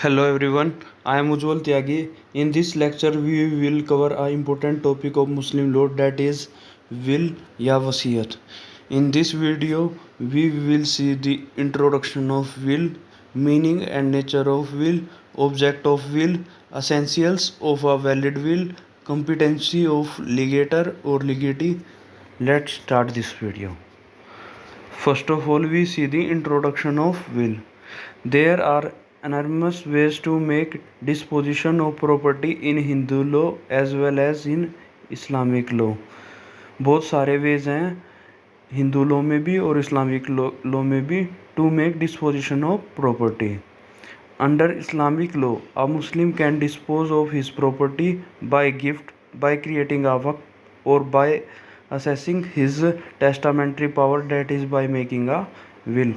Hello everyone, I am Ujjwal Tyagi. In this lecture, we will cover an important topic of Muslim law, that is will ya wasiyat. In this video, we will see the introduction of will, meaning and nature of will, object of will, essentials of a valid will, competency of legator or legatee. Let's start this video. First of all, we see the introduction of will. There are enormous ways to make disposition of property in Hindu law as well as in Islamic law. बहुत सारे veg हैं Hindu law में भी और Islamic law में भी to make disposition of property. Under Islamic law, a Muslim can dispose of his property by gift, by creating a waqf, or by assessing his testamentary power, that is by making a will.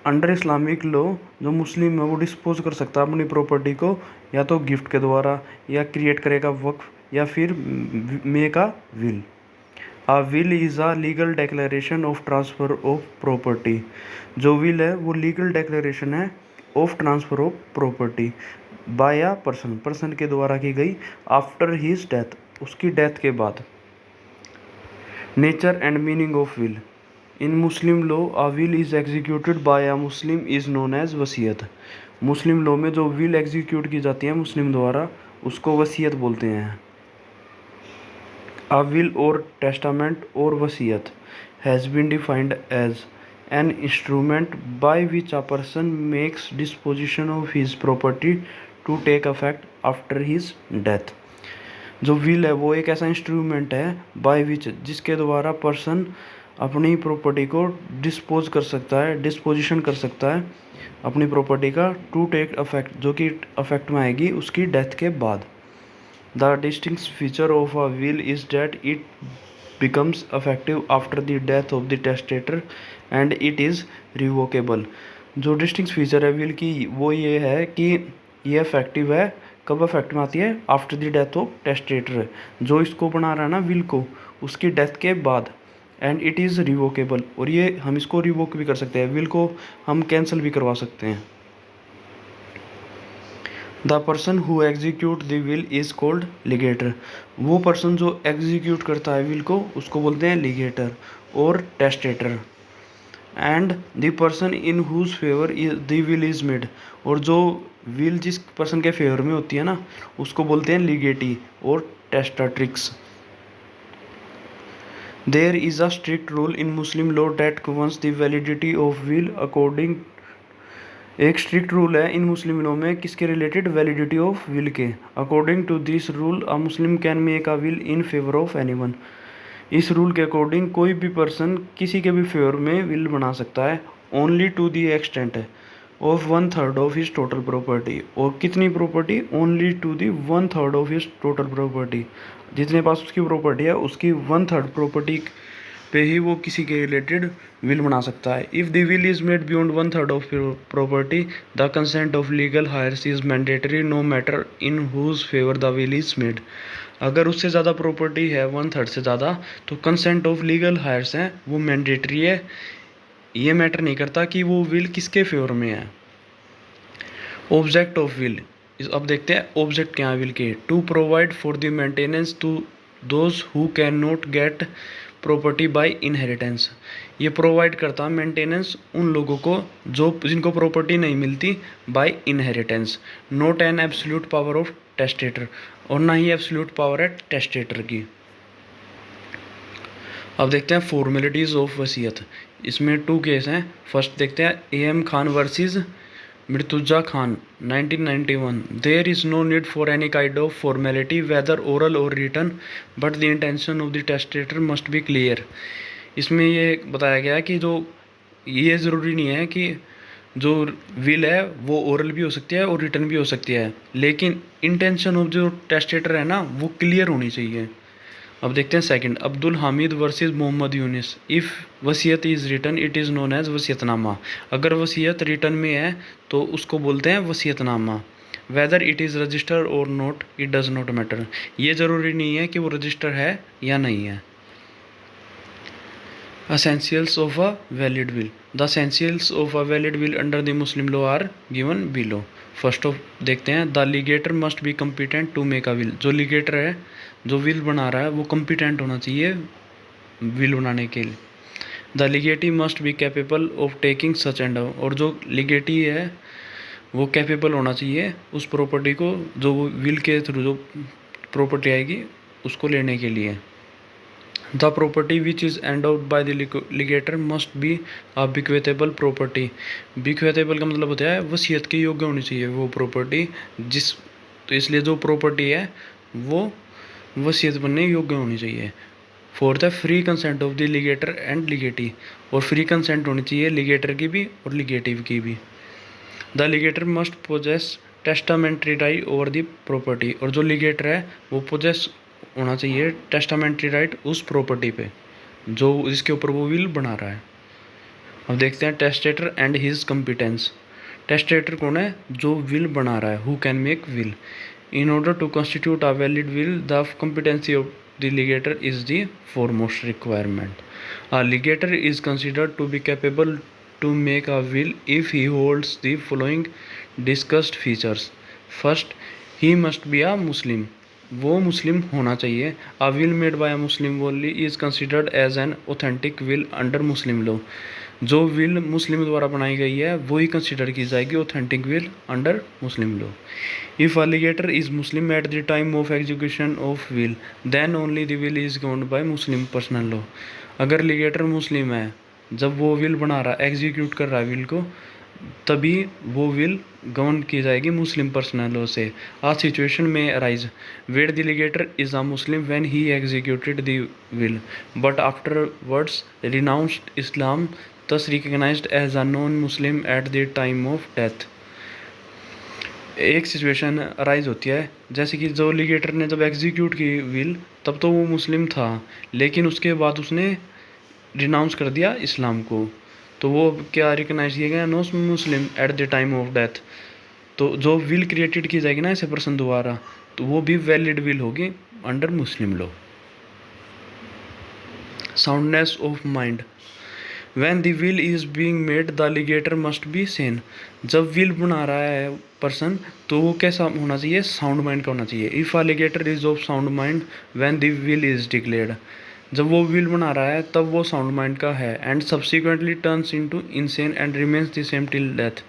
Under Islamic law जो मुस्लिम है वो dispose कर सकता है अपनी property को या तो गिफ्ट के द्वारा या क्रिएट करेगा वक्फ या फिर make a will. A will is a legal declaration of transfer of property. जो विल है वो लीगल डेक्लेरेशन है of transfer of property bye a person के द्वारा की गई आफ्टर हिज डेथ, उसकी डेथ के बाद. Nature and meaning of will. In Muslim law, a will is executed by a Muslim is known as वसीयत. मुस्लिम law में जो विल एग्जीक्यूट की जाती है मुस्लिम द्वारा उसको वसीयत बोलते हैं. A will or testament or वसीयत has been defined as an instrument by which a person makes disposition of his property to take effect after his death. जो विल है वो एक ऐसा इंस्ट्रूमेंट है बाय विच जिसके द्वारा पर्सन अपनी प्रॉपर्टी को डिस्पोज कर सकता है, डिस्पोजिशन कर सकता है अपनी प्रॉपर्टी का टू टेक अफेक्ट, जो कि अफेक्ट में आएगी उसकी डेथ के बाद. The distinct feature of a will is that it becomes affective after the death of the testator and it is revocable. जो डिस्टिंक्ट फीचर है विल की वो ये है कि ये अफेक्टिव है. कब अफेक्ट में आती है? After the death of testator, जो इसको बना रहा है ना विल को, उसकी डेथ के बाद. एंड इट इज़ रिवोकेबल, और ये हम इसको रिवोक भी कर सकते हैं, विल को हम कैंसिल भी करवा सकते हैं. The person who execute the will is called legator. वो पर्सन जो एग्जीक्यूट करता है विल को उसको बोलते हैं लीगेटर और testator. And the person in whose favour the will is made. और जो विल जिस पर्सन के फेवर में होती है ना उसको बोलते हैं लीगेटी और टेस्टाट्रिक्स. There is a strict rule in Muslim law that governs the validity of will according. एक स्ट्रिक्ट रूल है इन मुस्लिम लॉ में किसके रिलेटेड? वैलिडिटी ऑफ विल के. According to this rule a Muslim can make a will in favour of anyone. इस rule के according कोई भी पर्सन किसी के भी फेवर में विल बना सकता है only to the extent of 1/3 of his total property. और कितनी property? Only to the 1/3 of his total property. जितने पास उसकी प्रॉपर्टी है उसकी 1/3 प्रॉपर्टी पे ही वो किसी के रिलेटेड विल बना सकता है. If the will is made beyond 1/3 of property the consent of legal heirs is mandatory no matter in whose favour the will is made. अगर उससे ज़्यादा प्रॉपर्टी है 1/3 से ज़्यादा तो कंसेंट ऑफ लीगल हायर्स हैं वो मैंडेटरी है. ये मैटर नहीं करता कि वो विल किसके फेवर में है. Object of will. अब देखते हैं ऑब्जेक्ट क्या है विल के. To provide for the maintenance to those who can not get property by inheritance. ये प्रोवाइड करता है मेंटेनेंस उन लोगों को जो जिनको प्रॉपर्टी नहीं मिलती by inheritance. Not an absolute power of testator, और ना ही एब्सोल्यूट पावर है टेस्टेटर की. अब देखते हैं फॉर्मेलिटीज़ ऑफ वसीयत. इसमें 2 केस हैं. फर्स्ट देखते हैं AM खान वर्सेस मृत्युजा Khan 1991. There is no need for any kind of formality whether oral or written but the intention of the testator must be clear. इसमें ये बताया गया है कि जो ये ज़रूरी नहीं है कि जो विल है वो ओरल भी हो सकती है और रिटन भी हो सकती है, लेकिन इंटेंशन ऑफ जो टेस्टेटर है ना वो क्लियर होनी चाहिए. अब देखते हैं second Abdul Hamid versus Mohammad Younis. If वसीयत is written it is known as वसीयतनामा. अगर वसीयत रिटन में है तो उसको बोलते हैं वसीयतनामा. Whether it is register or not it does not matter. ये ज़रूरी नहीं है कि वो रजिस्टर है या नहीं है. Essentials of a valid will. The essentials of a valid will under the Muslim law are given below. First of देखते हैं, the legator must be competent to make a will. जो लीगेटर है, जो will बना रहा है, वो competent होना चाहिए विल बनाने के लिए। The legatee must be capable of taking such and, और जो लीगेटी है वो कैपेबल होना चाहिए उस प्रॉपर्टी को, जो वो विल के थ्रू जो प्रॉपर्टी आएगी उसको लेने के लिए। The property which is endowed by the legator must be a bequeathable property. Bequeathable का मतलब होता है वसीयत के योग्य होनी चाहिए वो प्रॉपर्टी, जिस तो इसलिए जो प्रॉपर्टी है वो वसीयत बनने योग्य होनी चाहिए। फोर्थ है free consent of the legator and legatee, और फ्री कंसेंट होनी चाहिए लीगेटर की भी और लीगेटिव की भी। The legator must possess testamentary right over the property, और जो लीगेटर है वो पोजेस होना चाहिए टेस्टामेंट्री राइट उस प्रॉपर्टी पे जो जिसके ऊपर वो विल बना रहा है। अब देखते हैं testator and his competence. Testator कौन है? जो विल बना रहा है, who can make will. In order to constitute a valid will the competency of the legator is the foremost requirement. A legator is considered to be capable to make a will if he holds the following discussed features. First, he must be a Muslim. वो मुस्लिम होना चाहिए। A will made by a Muslim only is considered as an authentic will under Muslim law. जो will Muslim द्वारा बनाई गई है वही consider की जाएगी authentic will under Muslim law. If a legator is Muslim at the time of execution of will then only the will is governed by Muslim personal law. अगर legator मुस्लिम है, जब वो विल बना रहा है, एग्जीक्यूट कर रहा है विल को, तभी वो विल गवर्न की जाएगी मुस्लिम पर्सनल लॉ से। A situation may arise where the legator is a Muslim when he executed the will but afterwards renounced Islam thus recognized as a non-Muslim at the time of death। एक situation arise होती है, जैसे कि जो लीगेटर ने जब execute की will तब तो वो मुस्लिम था, लेकिन उसके बाद उसने रिनाउंस कर दिया इस्लाम को, तो वो क्या रिकग्नाइज किया गया? No Muslim at the time of death. तो जो विल क्रिएटेड की जाएगी ना ऐसे पर्सन द्वारा, तो वो भी वैलिड विल होगी under Muslim law. Soundness of mind. When the will is being made, the legator must be sane। जब विल बना रहा है पर्सन तो वो कैसा होना चाहिए? साउंड माइंड का होना चाहिए। If a legator is of sound mind when the will is declared, जब वो विल बना रहा है तब वो साउंड माइंड का है। And subsequently turns into insane and remains the same till death,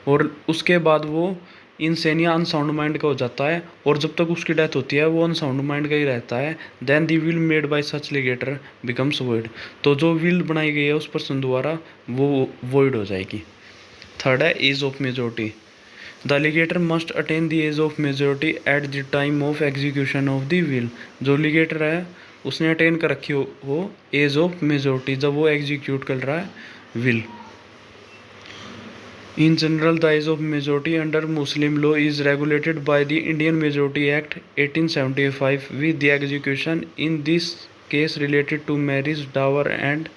और उसके बाद वो इनसेन या अनसाउंड माइंड का हो जाता है, और जब तक उसकी डेथ होती है वो अनसाउंड माइंड का ही रहता है। Then the will made by such legator becomes void, तो जो विल बनाई गई है उस पर्सन द्वारा वो वॉइड हो जाएगी। थर्ड है age of majority. The legator must attain the age of majority at the time of execution of the will. जो लीगेटर है उसने अटेन कर रखी हो एज ऑफ मेजोरिटी जब वो एग्जीक्यूट कर रहा है will. In general, the age of majority under Muslim law is regulated by the Indian Majority Act 1875, with the execution in this case related to marriage, dower and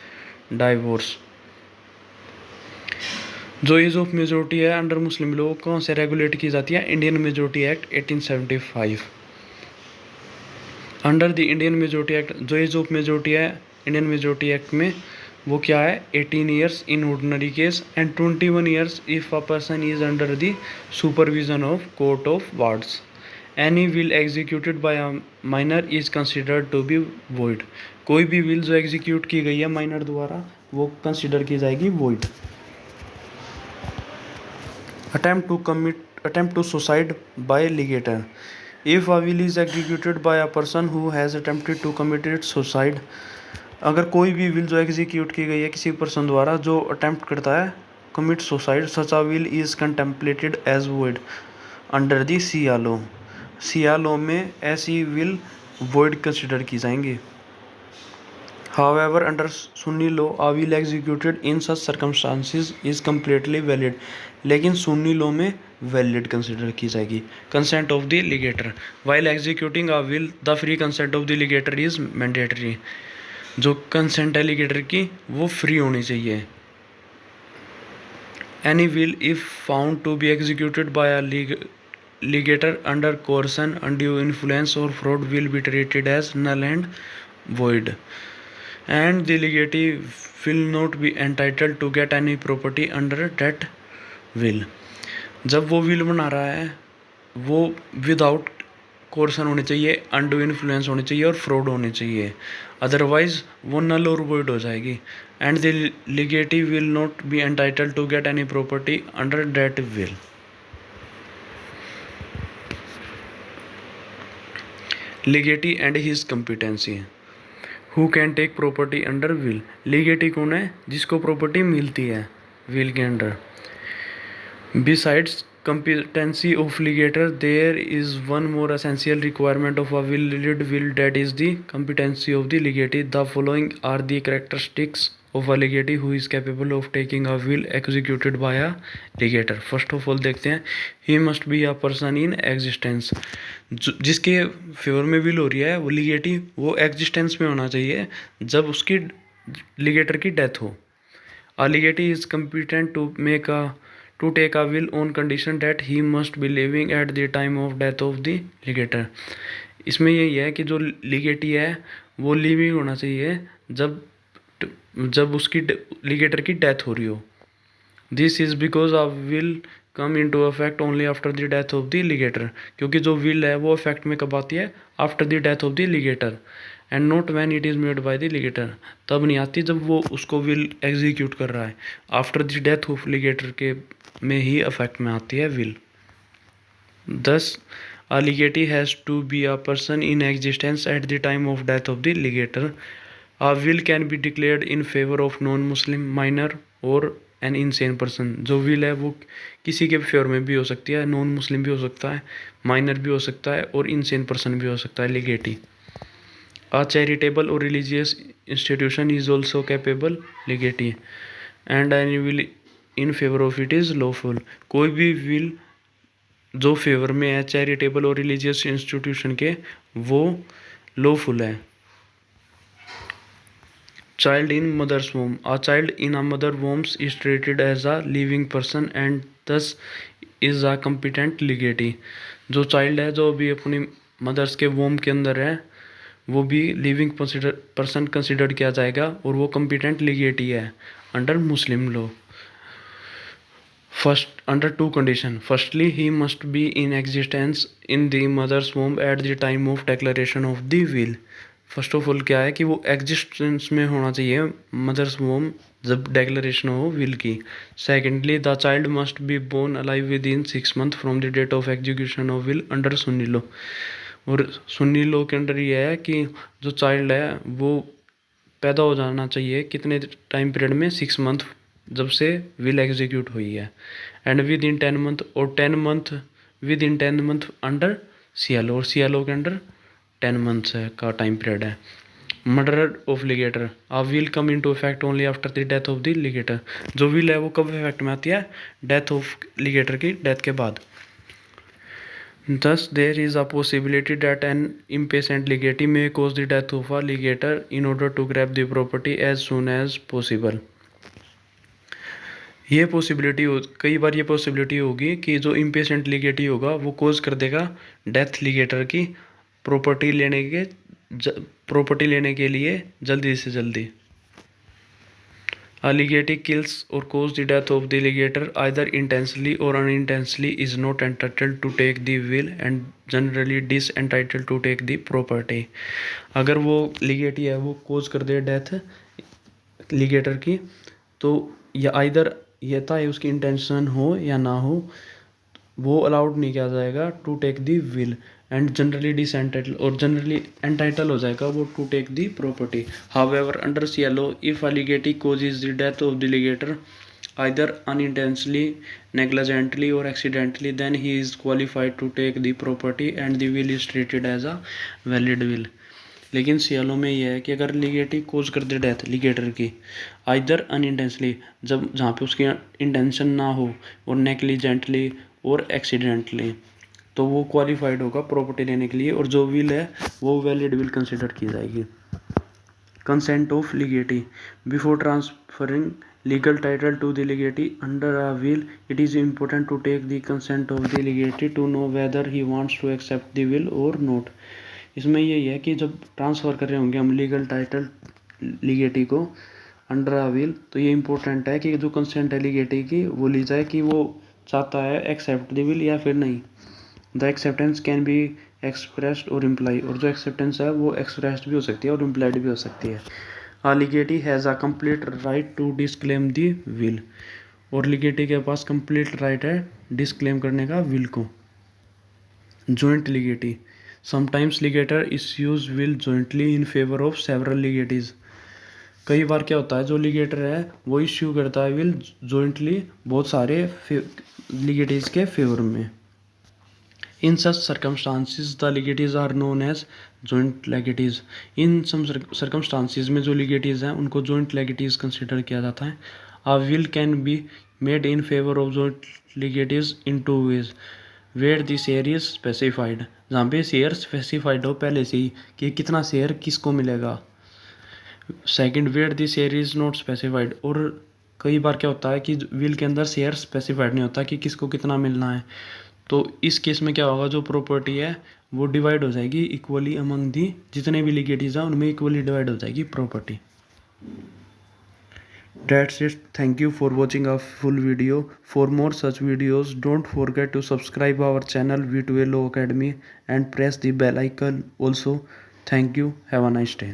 divorce। जो age of majority है under Muslim law कौन से regulate की जाती है? Indian Majority Act 1875। Under the Indian Majority Act जो age of majority है Indian Majority Act में वो क्या है? 18 years in ordinary case and 21 years if a person is under the supervision of court of wards. Any will executed by a minor is considered to be void. कोई भी will जो execute की गई है माइनर द्वारा वो consider की जाएगी void. Attempt to suicide by legator. If a will is executed by a person who has attempted to committed suicide, अगर कोई भी विल जो एग्जीक्यूट की गई है किसी पर्सन द्वारा जो अटेम्प्ट करता है commit suicide, such a will is contemplated as void under the Shia law. Shia law में ऐसी विल वॉइड कंसिडर की जाएंगी। However under Sunni law a will executed in such circumstances is completely valid, लेकिन Sunni law में valid consider की जाएगी। Consent of the legator. While executing a will the free consent of the legator is mandatory. जो consent है legator की वो free होनी चाहिए। Any will if found to be executed by a legator under coercion, undue influence or fraud will be treated as null and void, and the legatee will not be entitled to get any property under that will. जब वो will बना रहा है वो without कोर्सन होनी चाहिए, undo influence होनी चाहिए और फ्रॉड होनी चाहिए, अदरवाइज वो नल और वॉइड हो जाएगी। And the legatee will not be entitled to get any property under that will. Legatee and his competency. Who can take property under will. Legatee कौन है? जिसको प्रॉपर्टी मिलती है विल के under. Besides competency of legator, there is one more essential requirement of a valid will, that is the competency of the legatee. The following are the characteristics of a legatee who is capable of taking a will executed by a legator. First of all देखते हैं, he must be a person in existence. जिसके favour में will हो रही है वो legatee, वो existence में होना चाहिए जब उसकी legator की डेथ हो। A legatee is competent to take a will on condition that he must be living at the time of death of the legator. इसमें यही है कि जो लीगेटी है वो लिविंग होना चाहिए जब उसकी लीगेटर की डेथ हो रही हो। This is because a will come into affect only after the death of the legator, क्योंकि जो विल है वो अफेक्ट में कब आती है? After the death of the legator and not when it is made by the legator. तब नहीं आती जब वो उसको विल एग्जीक्यूट कर रहा है, आफ्टर द डेथ ऑफ लीगेटर के में ही अफेक्ट में आती है विल। दस a legatee has to be a person in existence at the time of death of the legator. A will can be declared in favor of non-Muslim, minor or an insane person. जो will है वो किसी के favour में भी हो सकती है, नॉन मुस्लिम भी हो सकता है, माइनर भी हो सकता है और इनसेन पर्सन भी हो सकता है legatee. A charitable or religious institution is also capable legatee and any will in favor of it is lawful. कोई भी will जो फेवर में है चैरिटेबल और रिलीजियस इंस्टीट्यूशन के वो लॉफुल है। Child in mother's womb. A child in a mother wombs is treated as a living person and thus is a competent legatee. जो चाइल्ड है जो भी अपनी मदर्स के वोम के अंदर है वो भी लिविंग पर्सन कंसिडर किया जाएगा और वो कम्पिटेंट लीगेटी है under Muslim law. First, under two conditions. Firstly, he must be in existence in the mother's womb at the time of declaration of the will. First of all क्या है कि वो existence में होना चाहिए मदर्स वोम जब declaration हो will की। Secondly, the child must be born alive within 6 months from the date of execution of will under Sunni law. और सुन्नी लॉ के अंडर ये है कि जो चाइल्ड है वो पैदा हो जाना चाहिए कितने टाइम पीरियड में? 6 months जब से विल एग्जीक्यूट हुई है एंड विद इन 10 months और 10 month within 10 month under CLO और सीएलओ के अंडर 10 months है का टाइम पीरियड है। Murder of legator. A will come into effect only after the death of the legator. जो will है वो कब इफेक्ट में आती है? डेथ ऑफ लीगेटर की डेथ के बाद। Thus, there is a possibility that an impatient legatee may cause the death of a legator in order to grab the property as soon as possible. ये पॉसिबिलिटी कई बार ये possibility होगी कि जो impatient लीगेटी होगा वो कोज कर देगा डेथ लीगेटर की प्रॉपर्टी लेने के लिए जल्दी से जल्दी। A legatee kills or cause the death of the legator either intentionally or unintentionally is not entitled to take the will and generally disentitled to take the property. अगर वो legatee है वो कोज कर दे डेथ लीगेटर की तो या आइदर ये था उसकी इंटेंशन हो या ना हो वो अलाउड नहीं किया जाएगा to take the will and generally disentitle और जनरली एंटाइटल हो जाएगा वो to take the property. However under CLO if a legatee causes the death of the legator either unintentionally, negligently or accidentally, then he is qualified to take the property and the will is treated as a valid will. लेकिन CLO में यह है कि अगर लीगेटी कोज कर दे death लीगेटर की either unintentionally जब जहाँ पे उसकी इंटेंशन ना हो और नेग्लिजेंटली और एक्सीडेंटली तो वो क्वालिफाइड होगा प्रॉपर्टी लेने के लिए और जो विल है वो वैलिड विल कंसिडर की जाएगी। Consent of legatee. Before transferring legal title to the legatee under a will, it is important to take the consent of the legatee to know whether he wants to accept the will or not. इसमें यही है कि जब transfer कर रहे होंगे हम legal title लीगेटी को अंडर अ विल तो ये इम्पोर्टेंट है कि जो कंसेंट है लीगेटी की वो ली जाए कि वो चाहता है एक्सेप्ट द विल या फिर नहीं। The acceptance can be expressed और इम्प्लाई, और जो एक्सेप्टेंस है वो एक्सप्रेस्ड भी हो सकती है और इम्प्लाइड भी हो सकती है। A legatee has a complete right to disclaim the will, और लिगेटी के पास कंप्लीट राइट है डिस्क्लेम करने का विल को। Joint legatee, sometimes legator issues will jointly in favor of several legatees। कई बार क्या होता है, जो लिगेटर है वो इश्यू करता है विल जॉइंटली बहुत सारे लिगेटीज के फेवर में। In such circumstances the legatees are known as joint legatees. In some circumstances में जो लिगेटीज हैं उनको जॉइंट लेगेटीज कंसिडर किया जाता है। A will can be made in favour of joint legatees in two ways, where the share is specified, जहाँ पे share specified हो पहले से ही कि कितना शेयर किसको मिलेगा। Second, where the share is not specified, और कई बार क्या होता है कि विल के अंदर शेयर स्पेसिफाइड नहीं होता कि किसको कितना मिलना है। तो इस केस में क्या होगा, जो प्रॉपर्टी है वो डिवाइड हो जाएगी इक्वली अमंग दी, जितने भी लिगेटीज हैं उनमें इक्वली डिवाइड हो जाएगी property. That's it. Thank you for watching a full video. For more such videos, don't forget to subscribe our channel V2A Law Academy and press the bell icon also. Thank you. Have a nice day.